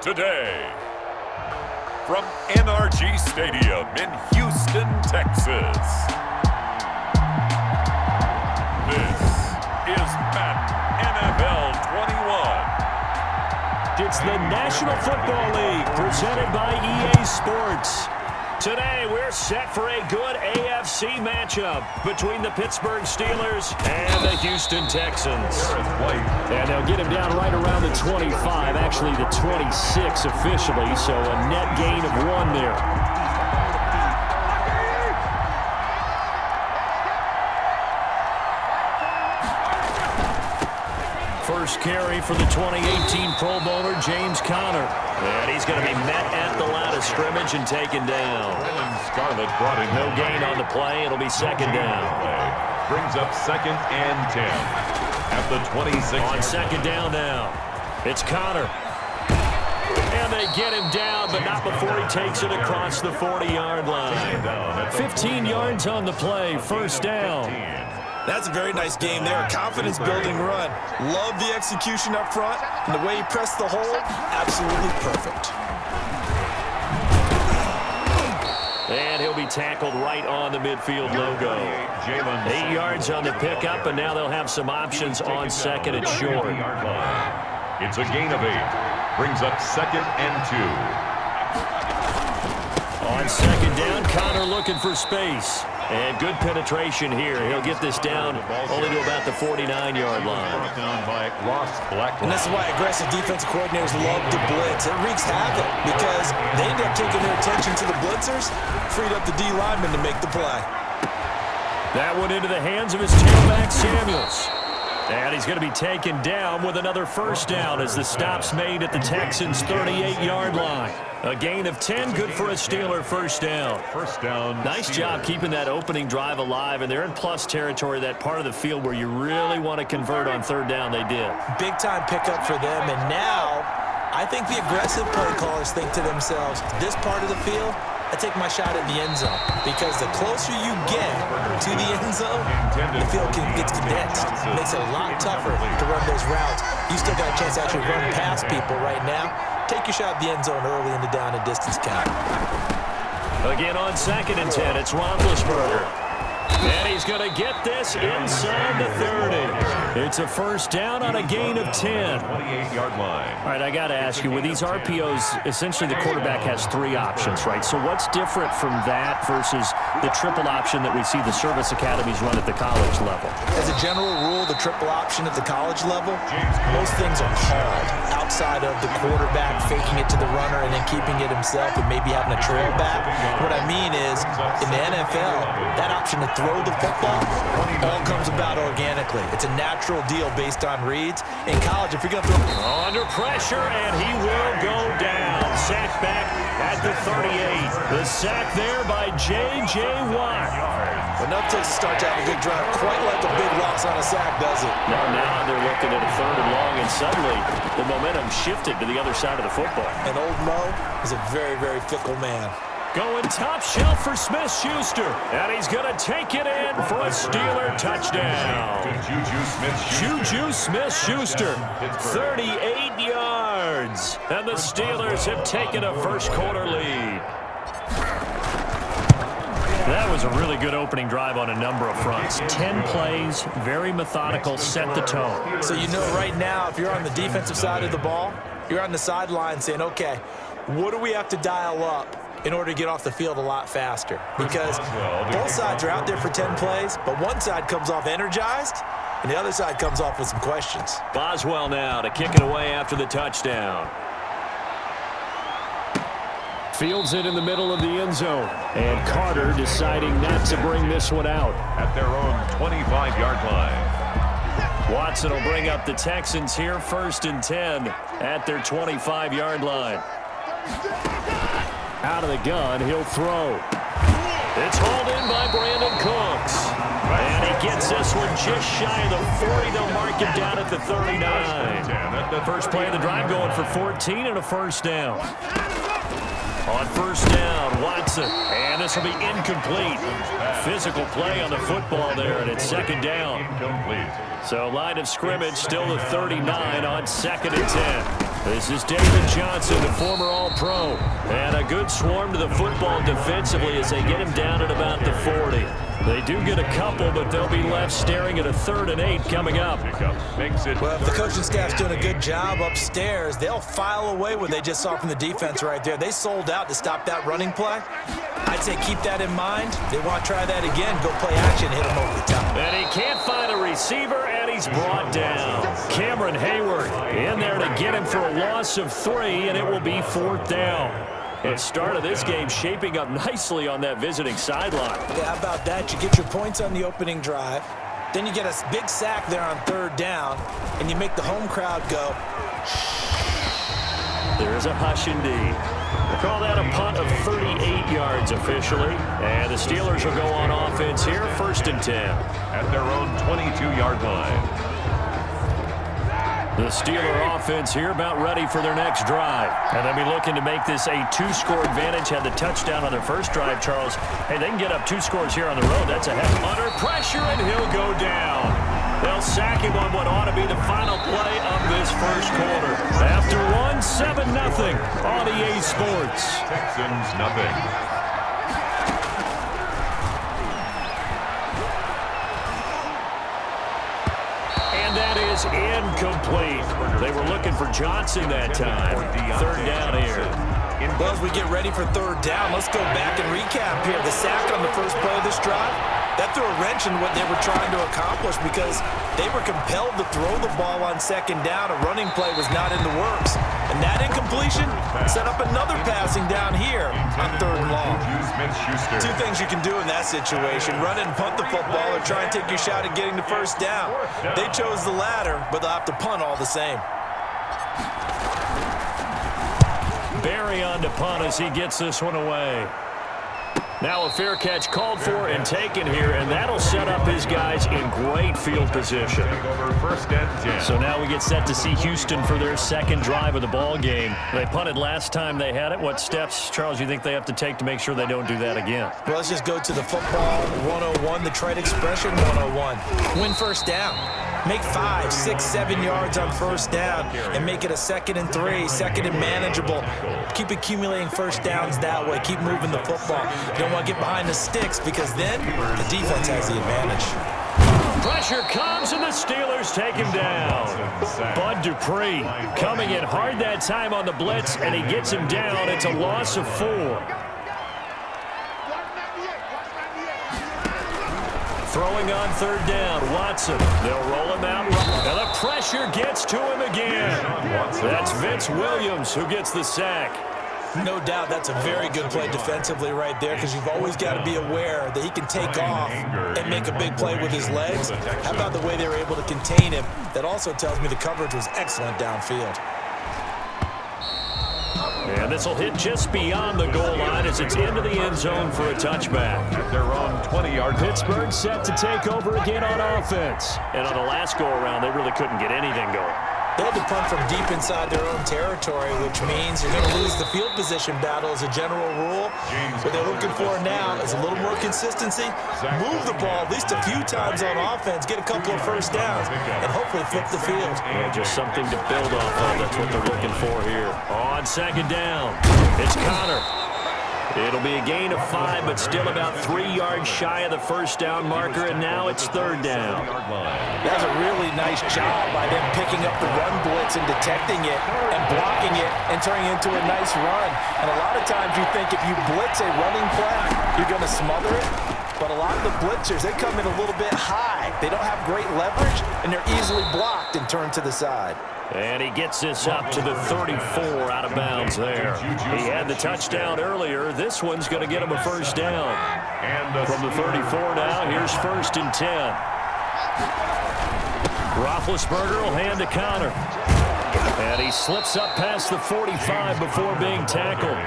today. From NRG Stadium in Houston, Texas. This is Madden NFL 21. It's the National Football League presented by EA Sports. Today we're set for a good AFC matchup between the Pittsburgh Steelers and the Houston Texans. And they'll get him down right around the 25, actually the 26 officially, so a net gain of 1 there. First carry for the 2018 Pro Bowler, James Conner. And he's going to be met at the line of scrimmage and taken down. Scarlett brought in no gain on the play. It'll be second down. Brings up 2nd and 10 at the 26. On second down now. It's Conner. And they get him down, but not before he takes it across the 40-yard line. 15 yards on the play, first down. That's a very nice game there. A confidence-building run. Love the execution up front. And the way he pressed the hole, absolutely perfect. And he'll be tackled right on the midfield logo. 8 yards on the pickup, and now they'll have some options on second and short. It's a gain of 8. Brings up 2nd and 2. On second down, Conner looking for space. And good penetration here. He'll get this down only to about the 49-yard line. And this is why aggressive defensive coordinators love to blitz. It wreaks havoc because they end up taking their attention to the blitzers, freed up the D lineman to make the play. That went into the hands of his tailback, Samuels. And he's going to be taken down with another first down as the stop's made at the Texans' 38-yard line. A gain of 10, good for a Steeler first down. First down. Nice job keeping that opening drive alive, and they're in plus territory, that part of the field where you really want to convert on third down. They did. Big-time pickup for them, and now I think the aggressive play callers think to themselves, this part of the field, I take my shot at the end zone, because the closer you get to the end zone, the field gets condensed. It makes it a lot tougher to run those routes. You still got a chance to actually run past people right now. Take your shot at the end zone early in the down and distance count. Again on 2nd and 10, it's Roethlisberger. And he's going to get this inside the 30. It's a first down on a gain of 10. 28-yard line. All right, I got to ask you, with these RPOs, essentially the quarterback has 3 options, right? So what's different from that versus the triple option that we see the service academies run at the college level? As a general rule, the triple option at the college level, most things are called outside of the quarterback faking it to the runner and then keeping it himself and maybe having a trail back. What I mean is, in the NFL, that option to throw the football all comes about organically. It's a natural deal based on reads. In college, if you're going to throw under pressure, and he will go down. Sacked back at the 38. The sack there by J.J. Watt. Enough to start to have a good drive. Quite like a big loss on a sack, does it? Now they're looking at a 3rd and long, and suddenly the momentum shifted to the other side of the football. And old Mo is a very, very fickle man. Going top shelf for Smith-Schuster. And he's going to take it in for a Steeler touchdown. Juju Smith-Schuster, 38 yards. And the Steelers have taken a first-quarter lead. That was a really good opening drive on a number of fronts. 10 plays, very methodical, set the tone. So you know right now, if you're on the defensive side of the ball, you're on the sideline saying, okay, what do we have to dial up in order to get off the field a lot faster? Because both sides are out there for 10 plays, but one side comes off energized, and the other side comes off with some questions. Boswell now to kick it away after the touchdown. Fields it in the middle of the end zone. And Carter deciding not to bring this one out. At their own 25-yard line. Watson will bring up the Texans here, 1st and 10 at their 25-yard line. Out of the gun, he'll throw. It's hauled in by Brandon Cooks. And he gets this one just shy of the 40. They'll mark him down at the 39. First play of the drive going for 14 and a first down. On first down, Watson. And this will be incomplete. Physical play on the football there, and it's 2nd down. So line of scrimmage still at 39 on 2nd and 10. This is David Johnson, the former All-Pro. And a good swarm to the football defensively as they get him down at about the 40. They do get a couple, but they'll be left staring at a 3rd and 8 coming up. Well, if the coaching staff's doing a good job upstairs, they'll file away what they just saw from the defense right there. They sold out to stop that running play. I'd say keep that in mind. They want to try that again. Go play action, hit him over the top. And he can't find a receiver, and he's brought down. Cameron Hayward in there to get him for a loss of 3, and it will be 4th down. The start of this game shaping up nicely on that visiting sideline. Yeah, how about that? You get your points on the opening drive. Then you get a big sack there on 3rd down, and you make the home crowd go. There is a hush indeed. We'll call that a punt of 38 yards officially. And the Steelers will go on offense here, 1st and 10. At their own 22-yard line. The Steeler offense here about ready for their next drive. And they'll be looking to make this a 2-score advantage. Had the touchdown on their first drive, Charles. Hey, they can get up 2 scores here on the road. That's a heck. Under pressure, and he'll go down. They'll sack him on what ought to be the final play of this first quarter. After 7-0 on EA Sports. Texans nothing. And that is incomplete. They were looking for Johnson that time. 3rd down here. Well, as we get ready for 3rd down, let's go back and recap here. The sack on the first play of this drive, that threw a wrench in what they were trying to accomplish because they were compelled to throw the ball on 2nd down. A running play was not in the works. And that incompletion set up another passing down here on 3rd and long. 2 things you can do in that situation: run and punt the football, or try and take your shot at getting the 1st down. They chose the latter, but they'll have to punt all the same. Barry on to punt as he gets this one away. Now a fair catch called for and taken here, and that'll set up his guys in great field position. So now we get set to see Houston for their 2nd drive of the ball game. They punted last time they had it. What steps, Charles, you think they have to take to make sure they don't do that again? Well, let's just go to the football 101, the trade expression 101. Win 1st down. Make 5, 6, 7 yards on 1st down and make it a 2nd and 3, 2nd and manageable. Keep accumulating 1st downs that way. Keep moving the football. You don't want to get behind the sticks because then the defense has the advantage. Pressure comes and the Steelers take him down. Bud Dupree coming in hard that time on the blitz, and he gets him down. It's a loss of 4. Throwing on 3rd down, Watson. They'll roll him out. And the pressure gets to him again. That's Vince Williams who gets the sack. No doubt that's a very good play defensively right there, because you've always got to be aware that he can take off and make a big play with his legs. How about the way they were able to contain him? That also tells me the coverage was excellent downfield. And this will hit just beyond the goal line as it's into the end zone for a touchback. At their own 20-yard line. Pittsburgh set to take over again on offense. And on the last go-around, they really couldn't get anything going. They had to punt from deep inside their own territory, which means you're going to lose the field position battle as a general rule. What they're looking for now is a little more consistency. Move the ball at least a few times on offense, get a couple of 1st downs, and hopefully flip the field. Yeah, just something to build off of. That's what they're looking for here. On 2nd down, it's Connor. It'll be a gain of 5, but still about 3 yards shy of the 1st down marker, and now it's 3rd down. That's a really nice job by them picking up the run blitz and detecting it and blocking it and turning it into a nice run. And a lot of times you think if you blitz a running play, you're going to smother it. But a lot of the blitzers, they come in a little bit high. They don't have great leverage, and they're easily blocked and turned to the side. And he gets this up to the 34 out of bounds there. He had the touchdown earlier. This one's going to get him a 1st down. And from the 34 now, here's 1st and 10. Roethlisberger will hand to Connor. And he slips up past the 45 before being tackled.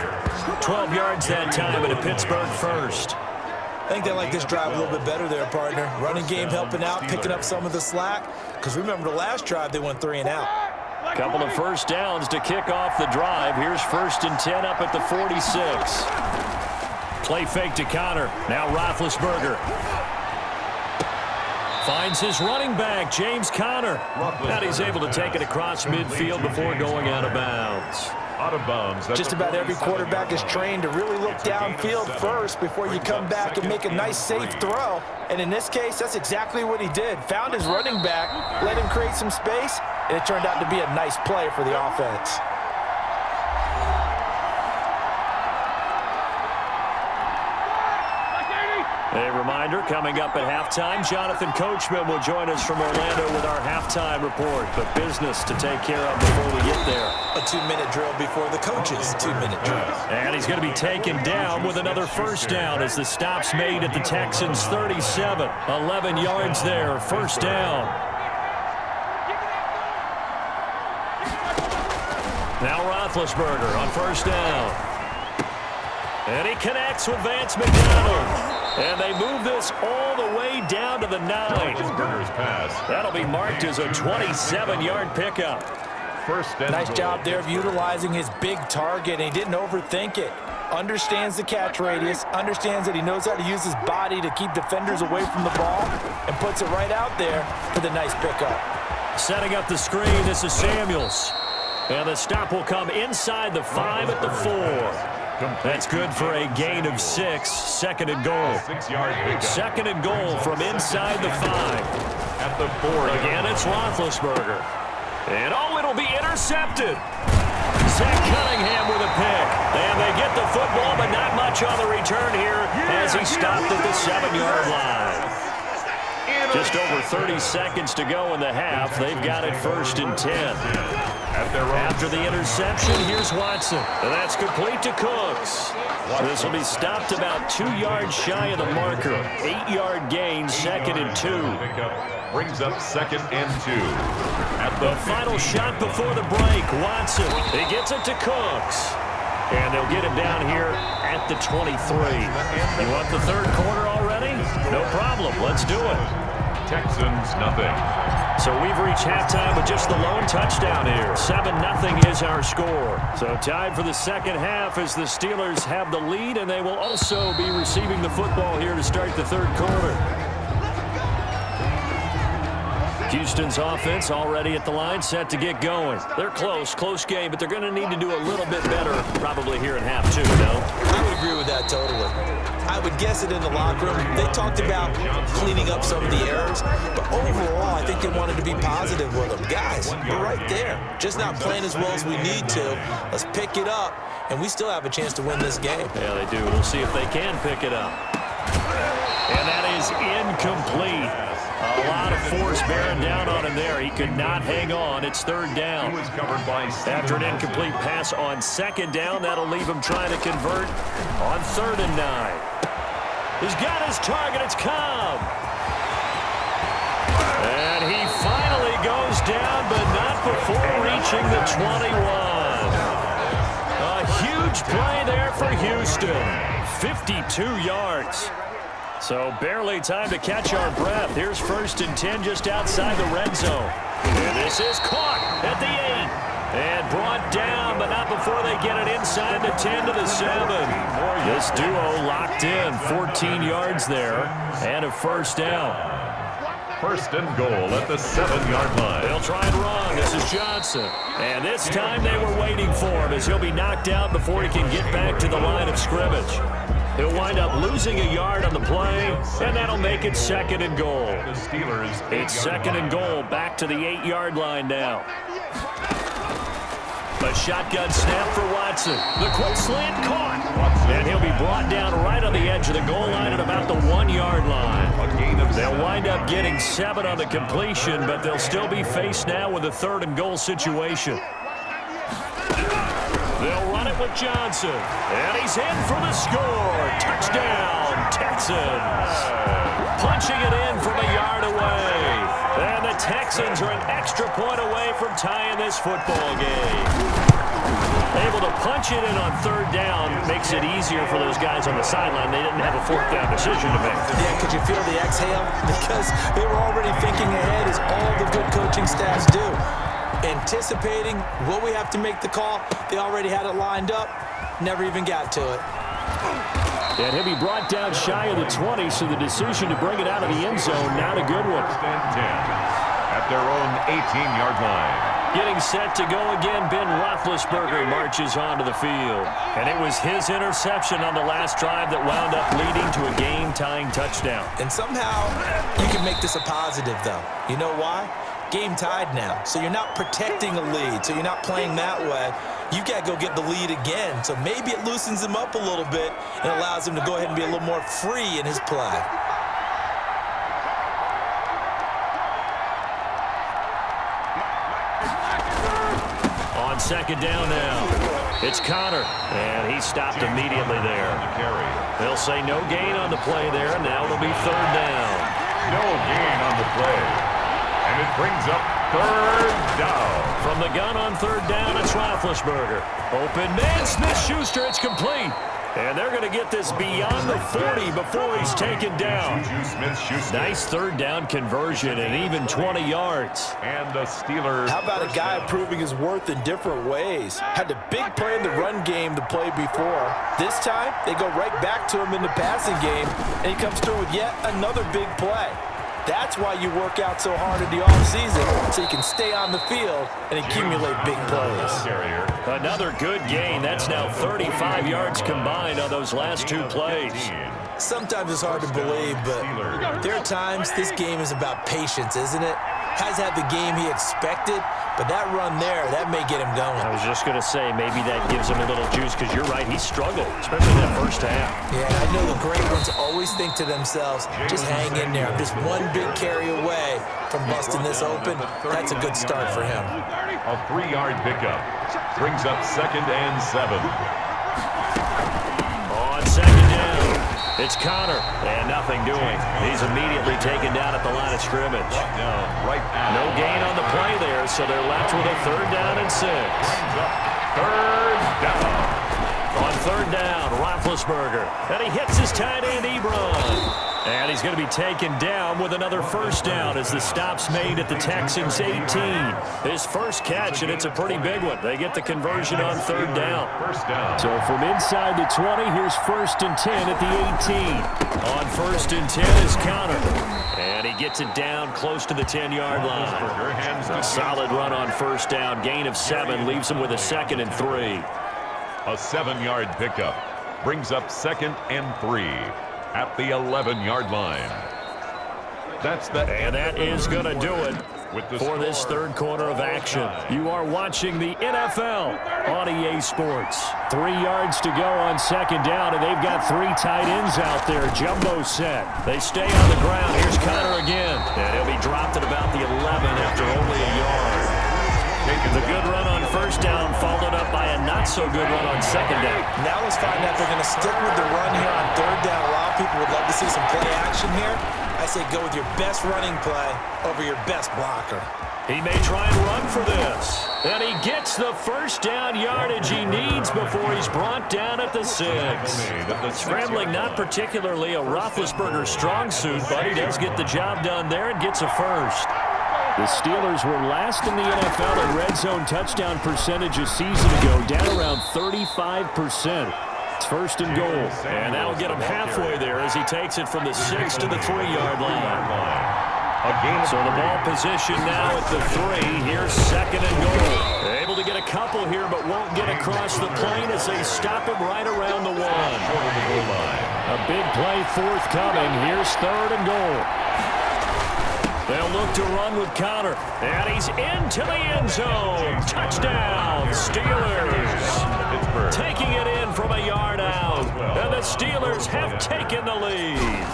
12 yards that time and a Pittsburgh 1st. I think they like this drive a little bit better there, partner. Running game helping out, picking up some of the slack. Because remember, the last drive, they went 3 and out. Couple of 1st downs to kick off the drive. Here's 1st and 10 up at the 46. Play fake to Connor. Now Roethlisberger. Finds his running back, James Conner. And he's able to take it across midfield before going out of bounds. Out of bounds. Just about every quarterback is trained to really look downfield first before you come back and make a nice, safe throw. And in this case, that's exactly what he did. Found his running back, let him create some space, and it turned out to be a nice play for the offense. A reminder, coming up at halftime, Jonathan Coachman will join us from Orlando with our halftime report. But business to take care of before we get there. A 2-minute drill before the coach's 2-minute drill. And he's going to be taken down with another first down as the stop's made at the Texans' 37. 11 yards there, first down. Now Roethlisberger on first down. And he connects with Vance McDonald. And they move this all the way down to the 9. That'll be marked as a 27-yard pickup. Nice job there of utilizing his big target, and he didn't overthink it. Understands the catch radius, understands that he knows how to use his body to keep defenders away from the ball, and puts it right out there for the nice pickup. Setting up the screen, this is Samuels. And the stop will come inside the 5 at the 4. That's good for a gain of 6. Second and goal. 6-yard pickup. Second and goal from inside the 5. At the 4. Again, it's Roethlisberger. And, it'll be intercepted. Zach Cunningham with a pick. And they get the football, but not much on the return here as he stopped at the 7-yard line. Just over 30 seconds to go in the half. They've got it 1st and 10. After the interception, here's Watson. And that's complete to Cooks. This will be stopped about 2 yards shy of the marker. 8-yard gain, 2nd and 2. Brings up 2nd and 2. At the final shot before the break, Watson. He gets it to Cooks. And they'll get him down here at the 23. You want the third quarter already? No problem. Let's do it. Texans, nothing. So we've reached halftime with just the lone touchdown here. 7-0 is our score. So tied for the second half as the Steelers have the lead, and they will also be receiving the football here to start the third quarter. Houston's offense already at the line, set to get going. They're close game, but they're going to need to do a little bit better probably here in half 2, no? I would agree with that totally. I would guess it in the locker room. They talked about cleaning up some of the errors, but overall, I think they wanted to be positive with them. Guys, we're right there. Just not playing as well as we need to. Let's pick it up, and we still have a chance to win this game. Yeah, they do. We'll see if they can pick it up. And that is incomplete. A lot of force bearing down on him there. He could not hang on. It's 3rd down. After an incomplete pass on 2nd down, that'll leave him trying to convert on 3rd and 9. He's got his target. It's Cobb. And he finally goes down, but not before reaching the 21. A huge play there for Houston. 52 yards. So barely time to catch our breath. Here's 1st and 10 just outside the red zone. And this is caught at the 8. And brought down, but not before they get it inside the 10 to the 7. This duo locked in. 14 yards there and a first down. 1st and goal at the 7-yard line. They'll try and run. This is Johnson. And this time they were waiting for him as he'll be knocked out before he can get back to the line of scrimmage. He'll wind up losing a yard on the play, and that'll make it 2nd and goal. It's 2nd and goal, back to the 8-yard line now. A shotgun snap for Watson. The quick slant caught. And he'll be brought down right on the edge of the goal line at about the 1-yard line. They'll wind up getting 7 on the completion, but they'll still be faced now with a 3rd and goal situation. They'll run it with Johnson. And he's in for the score. Touchdown, Texans. Punching it in from a yard away. And the Texans are an extra point away from tying this football game. Able to punch it in on 3rd down makes it easier for those guys on the sideline. They didn't have a 4th down decision to make. Yeah, could you feel the exhale? Because they were already thinking ahead, as all the good coaching staffs do. Anticipating what we have to make the call. They already had it lined up. Never even got to it. And he'll be brought down shy of the 20, so the decision to bring it out of the end zone, not a good one. First and 10 at their own 18-yard line. Getting set to go again, Ben Roethlisberger marches onto the field. And it was his interception on the last drive that wound up leading to a game-tying touchdown. And somehow you can make this a positive, though. You know why? Game tied now. So you're not protecting a lead, so you're not playing that way. You got to go get the lead again. So maybe it loosens him up a little bit and allows him to go ahead and be a little more free in his play. On second down now, it's Connor, and he stopped immediately there. They'll say no gain on the play there, and now it'll be third down. No gain on the play, and it brings up third down. From the gun on third down, it's Roethlisberger. Open man, Smith-Schuster, it's complete. And they're going to get this beyond the 40 before he's taken down. Nice third down conversion and even 20 yards. And the Steelers. How about a guy proving his worth in different ways? Had a big play in the run game to play before. This time, they go right back to him in the passing game, and he comes through with yet another big play. That's why you work out so hard in the offseason, so you can stay on the field and accumulate big plays. Another good gain. That's now 35 yards combined on those last two plays. Sometimes it's hard to believe, but there are times this game is about patience, isn't it? Has had the game he expected, but that run there, that may get him going. I was just going to say, maybe that gives him a little juice, because you're right, he struggled, especially that first half. Yeah, I know the great ones always think to themselves, just hang in there. I'm just one big carry away from busting this open. That's a good start for him. A 3-yard pickup brings up second and 7. On second down, it's Connor, and nothing doing. He's immediately taken down at the line of scrimmage. No gain on the play there, so they're left with a third down and 6. Third down. On third down, Roethlisberger, and he hits his tight end, Ebron. And he's going to be taken down with another first down as the stop's made at the Texans' 18. His first catch, and it's a pretty big one. They get the conversion on third down. So from inside the 20, here's first and 10 at the 18. On first and 10 is Connor. And he gets it down close to the 10-yard line. A solid run on first down. Gain of 7 leaves him with a second and 3. A 7-yard pickup brings up second and 3 at the 11-yard line. And that is going to do it for this third quarter of action. You are watching the NFL on EA Sports. 3 yards to go on second down, and they've got 3 tight ends out there. Jumbo set. They stay on the ground. Here's Connor again. And he'll be dropped at about the 11 after only a yard. The good run on first down followed up by a not-so-good run on second down. Now let's find out if they're going to stick with the run here on third down. A lot of people would love to see some play action here. I say go with your best running play over your best blocker. He may try and run for this. And he gets the first down yardage he needs before he's brought down at the 6. Scrambling not particularly a Roethlisberger strong suit, but he does get the job done there and gets a first. The Steelers were last in the NFL in red zone touchdown percentage a season ago, down around 35%. It's first and goal, and that'll get him halfway there as he takes it from the 6 to the 3-yard line. So the ball position now at the 3. Here's second and goal. Able to get a couple here, but won't get across the plane as they stop him right around the 1. A big play forthcoming. Here's third and goal. They'll look to run with Connor, and he's into the end zone. Touchdown, Steelers. Taking it in from a yard out, and the Steelers have taken the lead.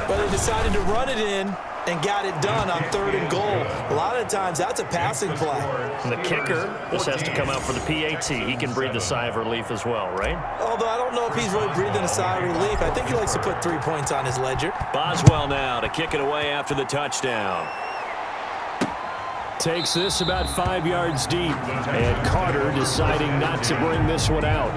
But they decided to run it in and got it done on third and goal. A lot of the times, that's a passing play. And the kicker, this has to come out for the PAT. He can breathe a sigh of relief as well, right? Although I don't know if he's really breathing a sigh of relief. I think he likes to put 3 points on his ledger. Boswell now to kick it away after the touchdown. Takes this about 5 yards deep. And Carter deciding not to bring this one out.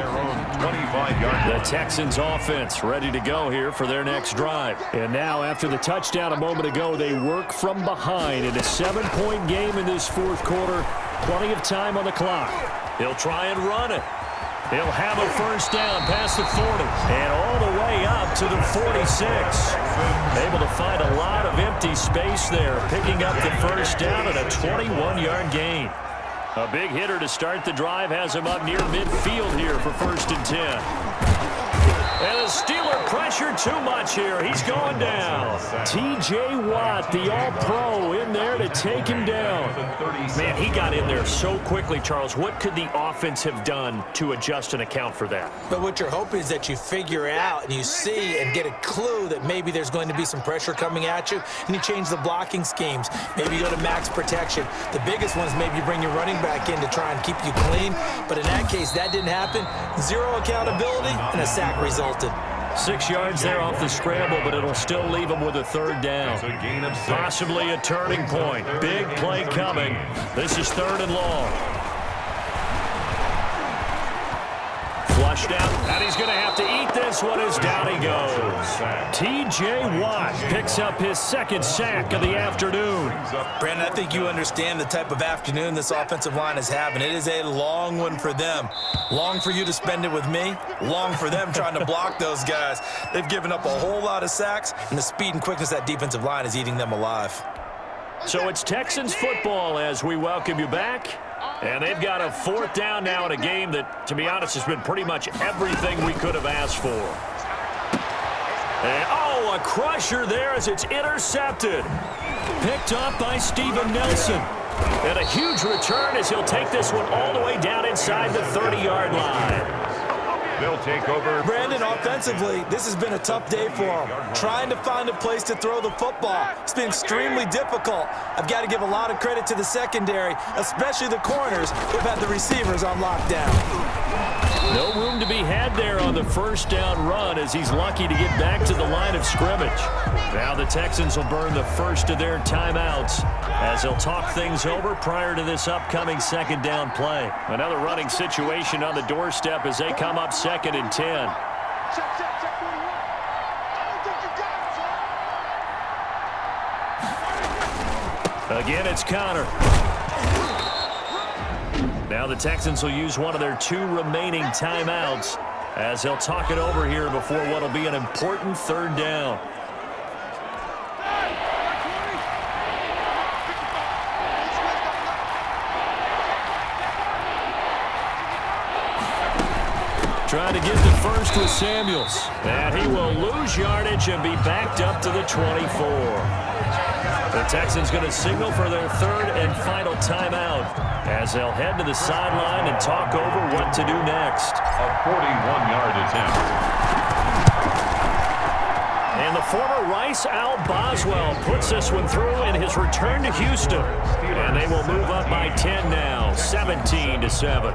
The Texans offense ready to go here for their next drive. And now after the touchdown a moment ago, they work from behind in a 7-point game in this fourth quarter. Plenty of time on the clock. He'll try and run it. He'll have a first down past the 40 and all the way up to the 46. Able to find a lot of empty space there, picking up the first down and a 21-yard gain. A big hitter to start the drive has him up near midfield here for 1st and 10. And the Steeler pressure too much here. He's going down. T.J. Watt, the all-pro, in there to take him down. Man, he got in there so quickly, Charles. What could the offense have done to adjust and account for that? But what you're hoping is that you figure out and you see and get a clue that maybe there's going to be some pressure coming at you, and you change the blocking schemes. Maybe you go to max protection. The biggest one is maybe you bring your running back in to try and keep you clean. But in that case, that didn't happen. Zero accountability and a sack resulted. 6 yards there off the scramble, but it'll still leave him with a 3rd down. Possibly a turning point. Big play coming. This is 3rd and long. Flushed out, and he's going to have to eat this one as down he goes. T.J. Watt picks up his 2nd sack of the afternoon. Brandon, I think you understand the type of afternoon this offensive line is having. It is a long one for them. Long for you to spend it with me. Long for them trying to block those guys. They've given up a whole lot of sacks, and the speed and quickness of that defensive line is eating them alive. So it's Texans football as we welcome you back. And they've got a 4th down now in a game that, to be honest, has been pretty much everything we could have asked for. And, oh, a crusher there as it's intercepted. Picked up by Steven Nelson. And a huge return as he'll take this one all the way down inside the 30-yard line. They'll take over. Brandon, offensively, this has been a tough day for him. Trying to find a place to throw the football. It's been extremely difficult. I've got to give a lot of credit to the secondary, especially the corners who've had the receivers on lockdown. No room to be had there on the 1st down run as he's lucky to get back to the line of scrimmage. Now the Texans will burn the first of their timeouts as they'll talk things over prior to this upcoming 2nd down play. Another running situation on the doorstep as they come up 2nd and 10. Again, it's Connor. Now the Texans will use one of their 2 remaining timeouts as they'll talk it over here before what will be an important 3rd down. Trying to get to first with Samuels. And he will lose yardage and be backed up to the 24. The Texans going to signal for their 3rd and final timeout as they'll head to the sideline and talk over what to do next. A 41-yard attempt. And the former Rice Al Boswell puts this one through in his return to Houston. And they will move up by 10 now, 17-7.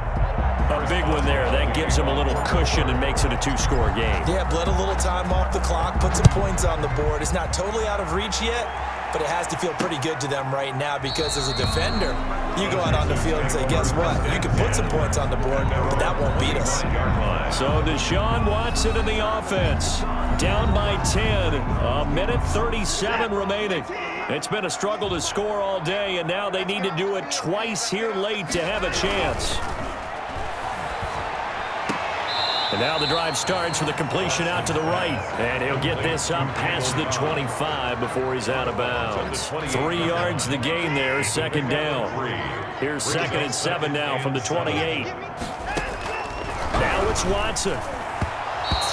A big one there. That gives them a little cushion and makes it a 2-score game. Yeah, bled a little time off the clock, put some points on the board. It's not totally out of reach yet, but it has to feel pretty good to them right now because as a defender, you go out on the field and say, guess what? You can put some points on the board, but that won't beat us. So Deshaun Watson in the offense. Down by 10. A minute 37 remaining. It's been a struggle to score all day, and now they need to do it twice here late to have a chance. And now the drive starts with a completion out to the right. And he'll get this up past the 25 before he's out of bounds. 3 yards the gain there, 2nd down. Here's 2nd and 7 now from the 28. Now it's Watson.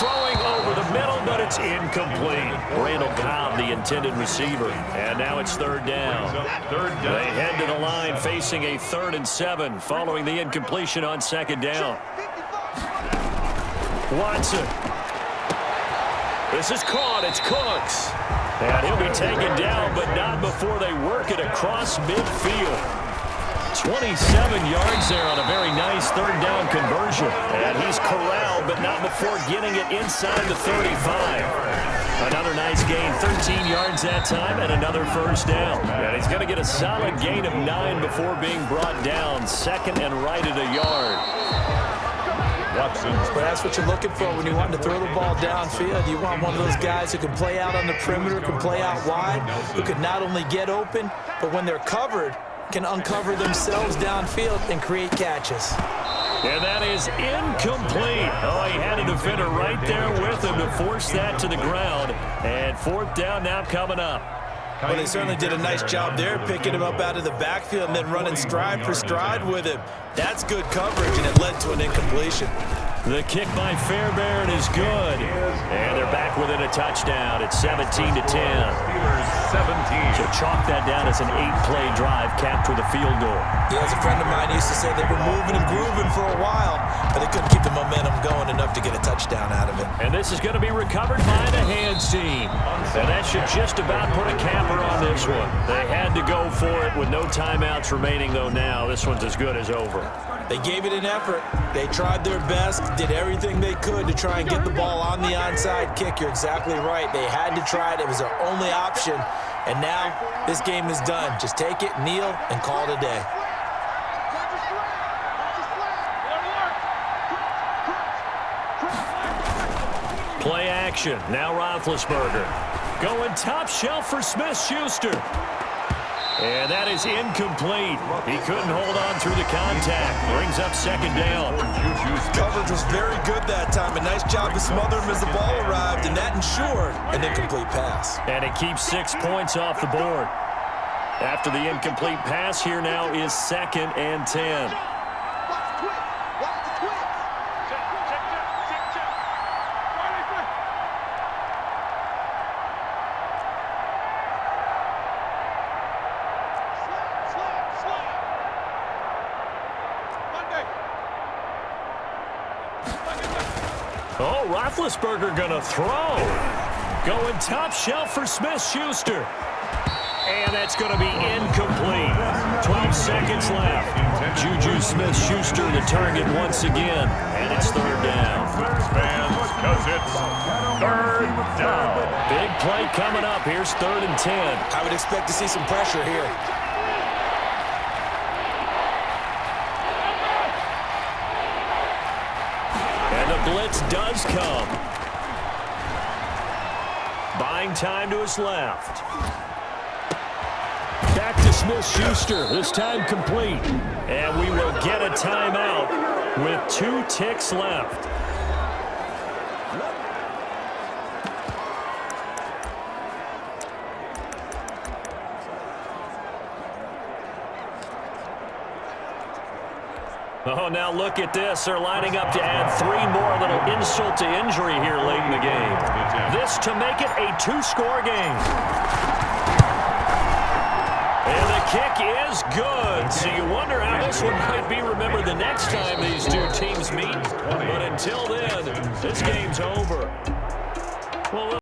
Throwing over the middle, but it's incomplete. Randall Cobb, the intended receiver. And now it's 3rd down. They head to the line facing a 3rd and 7 following the incompletion on 2nd down. Watson. This is caught. It's Cooks. And he'll be taken down, but not before they work it across midfield. 27 yards there on a very nice 3rd down conversion. And he's corralled, but not before getting it inside the 35. Another nice gain, 13 yards that time, and another 1st down. And he's going to get a solid gain of 9 before being brought down. 2nd and right at a yard. But that's what you're looking for when you want to throw the ball downfield. You want one of those guys who can play out on the perimeter, can play out wide, who can not only get open, but when they're covered, can uncover themselves downfield and create catches. And that is incomplete. Oh, he had a defender right there with him to force that to the ground. And 4th down now coming up. Well, they certainly did a nice job there, picking him up out of the backfield and then running stride for stride with him. That's good coverage, and it led to an incompletion. The kick by Fairbairn is good. And they're back within a touchdown. It's 17-10. So chalk that down as an 8-play drive capped with a field goal. Yeah, as a friend of mine used to say, they were moving and grooving for a while, but they couldn't keep the momentum going enough to get a touchdown out of it. And this is going to be recovered by the hands team. And that should just about put a capper on this one. They had to go for it with no timeouts remaining, though now. This one's as good as over. They gave it an effort. They tried their best, did everything they could to try and get the ball on the onside kick. You're exactly right. They had to try it. It was their only option. And now this game is done. Just take it, kneel, and call it a day. Play action. Now Roethlisberger. Going top shelf for Smith-Schuster. And that is incomplete. He couldn't hold on through the contact. Brings up 2nd down. Coverage was very good that time. A nice job to smother him as the ball arrived, and that ensured an incomplete pass. And it keeps 6 points off the board. After the incomplete pass, here now is 2nd and 10. Oh, Roethlisberger gonna throw. Going top shelf for Smith-Schuster. And that's going to be incomplete. 12 seconds left. Juju Smith-Schuster the target once again. And it's 3rd down. Because it's 3rd down. Big play coming up. Here's 3rd and 10. I would expect to see some pressure here. And the blitz does come. Buying time to his left. Back to Smith-Schuster, this time complete. And we will get a timeout with 2 ticks left. Oh, now look at this. They're lining up to add 3 more. A little insult to injury here late in the game. This to make it a 2-score game. And the kick is good. So you wonder how this one might be remembered the next time these two teams meet. But until then, this game's over. Well,